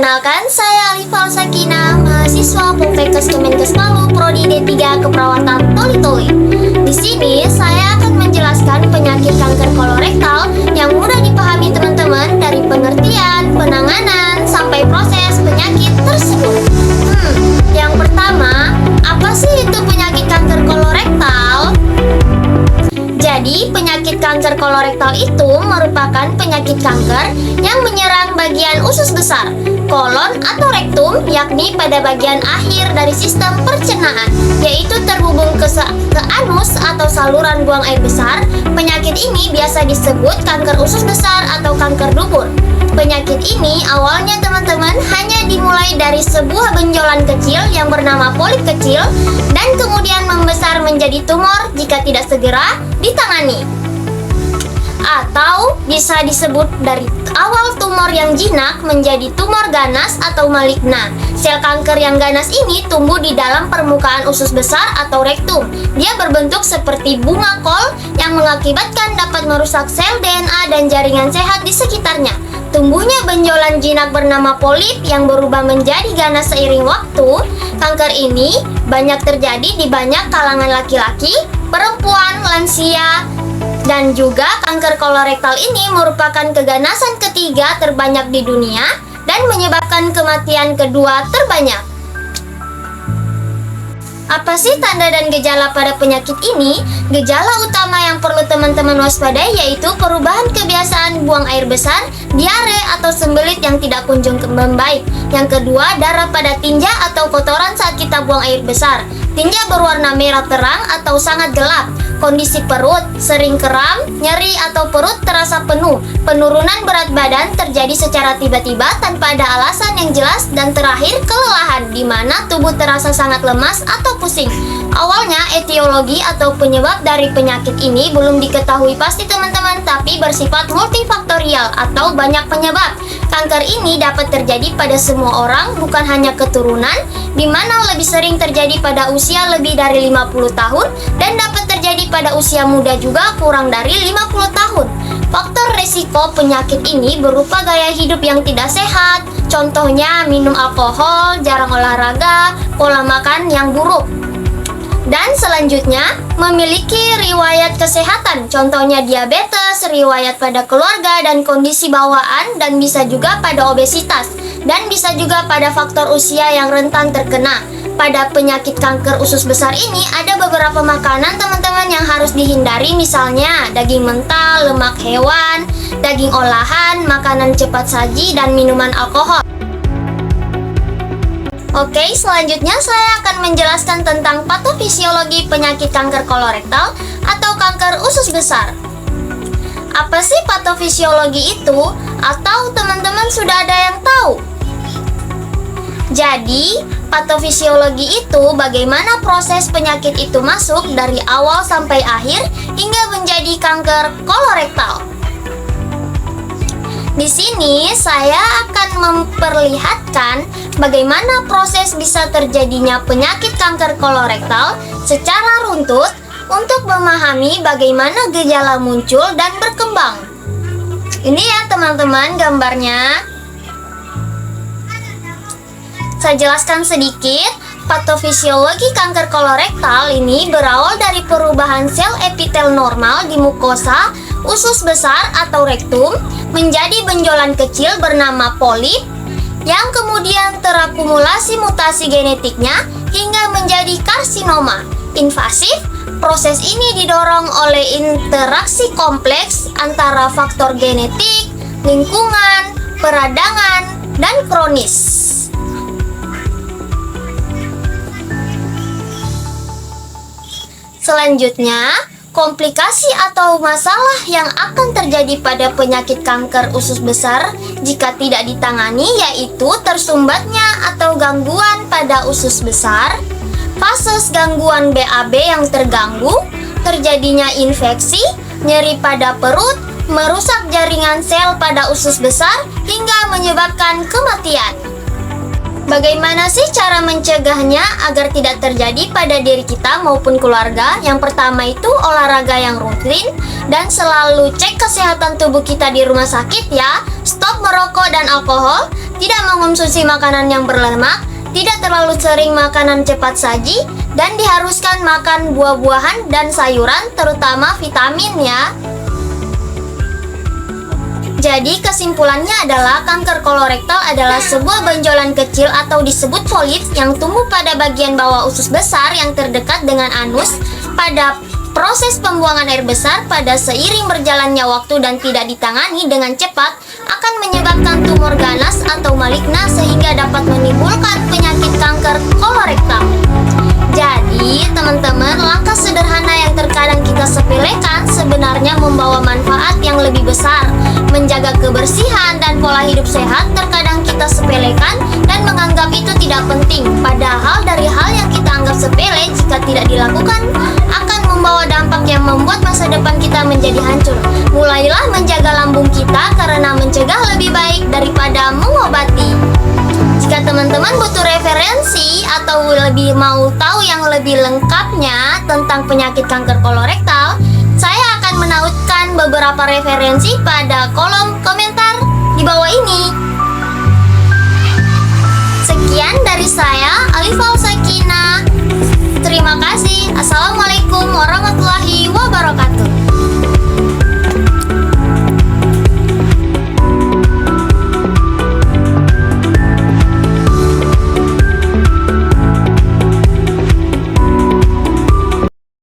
Perkenalkan, saya Alifal Sakina, mahasiswa Poltekkes Kemenkes Palu, Prodi D3 Keperawatan Toli-Toli. Di sini saya akan menjelaskan penyakit kanker kolorektal yang mudah dipahami teman-teman dari pengertian, penanganan, sampai proses penyakit tersebut. Yang pertama, apa sih itu penyakit kanker kolorektal? Jadi, penyakit kanker kolorektal itu merupakan penyakit kanker yang menyerang bagian usus besar, kolon atau rektum, yakni pada bagian akhir dari sistem pencernaan, yaitu terhubung ke anus atau saluran buang air besar. Penyakit ini biasa disebut kanker usus besar atau kanker dubur. Penyakit ini awalnya teman-teman hanya dimulai dari sebuah benjolan kecil yang bernama polip kecil dan kemudian membesar menjadi tumor jika tidak segera ditangani. Atau bisa disebut dari awal tumor yang jinak menjadi tumor ganas atau maligna. Sel kanker yang ganas ini tumbuh di dalam permukaan usus besar atau rektum. Dia berbentuk seperti bunga kol yang mengakibatkan dapat merusak sel DNA dan jaringan sehat di sekitarnya. Tumbuhnya benjolan jinak bernama polip yang berubah menjadi ganas seiring waktu. Kanker ini banyak terjadi di banyak kalangan laki-laki, perempuan, lansia, dan juga kanker kolorektal ini merupakan keganasan ketiga terbanyak di dunia dan menyebabkan kematian kedua terbanyak. Apa sih tanda dan gejala pada penyakit ini? Gejala utama yang perlu teman-teman waspadai yaitu perubahan kebiasaan buang air besar, diare atau sembelit yang tidak kunjung membaik. Yang kedua, darah pada tinja atau kotoran saat kita buang air besar. Tinja berwarna merah terang atau sangat gelap. Kondisi perut, sering kram, nyeri atau perut terasa penuh. Penurunan berat badan terjadi secara tiba-tiba tanpa ada alasan yang jelas. Dan terakhir, kelelahan, di mana tubuh terasa sangat lemas atau pusing. Awalnya, etiologi atau penyebab dari penyakit ini belum diketahui pasti teman-teman, tapi bersifat multifaktorial atau banyak penyebab. Kanker ini dapat terjadi pada semua orang, bukan hanya keturunan, di mana lebih sering terjadi pada usia lebih dari 50 tahun dan dapat terjadi pada usia muda juga kurang dari 50 tahun. Faktor resiko penyakit ini berupa gaya hidup yang tidak sehat, contohnya minum alkohol, jarang olahraga, pola makan yang buruk. Dan selanjutnya, memiliki riwayat kesehatan, contohnya diabetes, riwayat pada keluarga dan kondisi bawaan, dan bisa juga pada obesitas, dan bisa juga pada faktor usia yang rentan terkena. Pada penyakit kanker usus besar ini ada beberapa makanan teman-teman yang harus dihindari, misalnya daging mentah, lemak hewan, daging olahan, makanan cepat saji, dan minuman alkohol. Oke, selanjutnya saya akan menjelaskan tentang patofisiologi penyakit kanker kolorektal atau kanker usus besar. Apa sih patofisiologi itu? Atau teman-teman sudah ada yang tahu? Jadi, patofisiologi itu bagaimana proses penyakit itu masuk dari awal sampai akhir hingga menjadi kanker kolorektal. Di sini saya akan memperlihatkan bagaimana proses bisa terjadinya penyakit kanker kolorektal secara runtut untuk memahami bagaimana gejala muncul dan berkembang. Ini ya teman-teman gambarnya. Saya jelaskan sedikit. Patofisiologi kanker kolorektal ini berawal dari perubahan sel epitel normal di mukosa usus besar atau rektum menjadi benjolan kecil bernama polip yang kemudian terakumulasi mutasi genetiknya hingga menjadi karsinoma invasif. Proses ini didorong oleh interaksi kompleks antara faktor genetik, lingkungan, peradangan, dan kronis. Selanjutnya, komplikasi atau masalah yang akan terjadi pada penyakit kanker usus besar jika tidak ditangani yaitu tersumbatnya atau gangguan pada usus besar, fase gangguan BAB yang terganggu, terjadinya infeksi, nyeri pada perut, merusak jaringan sel pada usus besar hingga menyebabkan kematian. Bagaimana sih cara mencegahnya agar tidak terjadi pada diri kita maupun keluarga? Yang pertama itu olahraga yang rutin dan selalu cek kesehatan tubuh kita di rumah sakit ya. Stop merokok dan alkohol, tidak mengonsumsi makanan yang berlemak, tidak terlalu sering makanan cepat saji, dan diharuskan makan buah-buahan dan sayuran, terutama vitamin ya. Jadi kesimpulannya adalah kanker kolorektal adalah sebuah benjolan kecil atau disebut polip yang tumbuh pada bagian bawah usus besar yang terdekat dengan anus. Pada proses pembuangan air besar pada seiring berjalannya waktu dan tidak ditangani dengan cepat akan menyebabkan tumor ganas atau maligna sehingga dapat menimbulkan penyakit kanker kolorektal. Jadi, teman-teman, langkah sederhana yang terkadang kita sepelekan sebenarnya membawa manfaat yang lebih besar. Menjaga kebersihan dan pola hidup sehat terkadang kita sepelekan dan menganggap itu tidak penting. Padahal dari hal yang kita anggap sepele jika tidak dilakukan akan membawa dampak yang membuat masa depan kita menjadi hancur. Mulailah menjaga lambung kita karena mencegah lebih baik daripada mengobati. Jika teman-teman butuh referensi atau lebih mau tahu yang lebih lengkapnya tentang penyakit kanker kolorektal, saya akan menautkan beberapa referensi pada kolom komentar di bawah ini. Sekian dari saya, Alifah Sakina. Terima kasih. Assalamualaikum warahmatullahi wabarakatuh.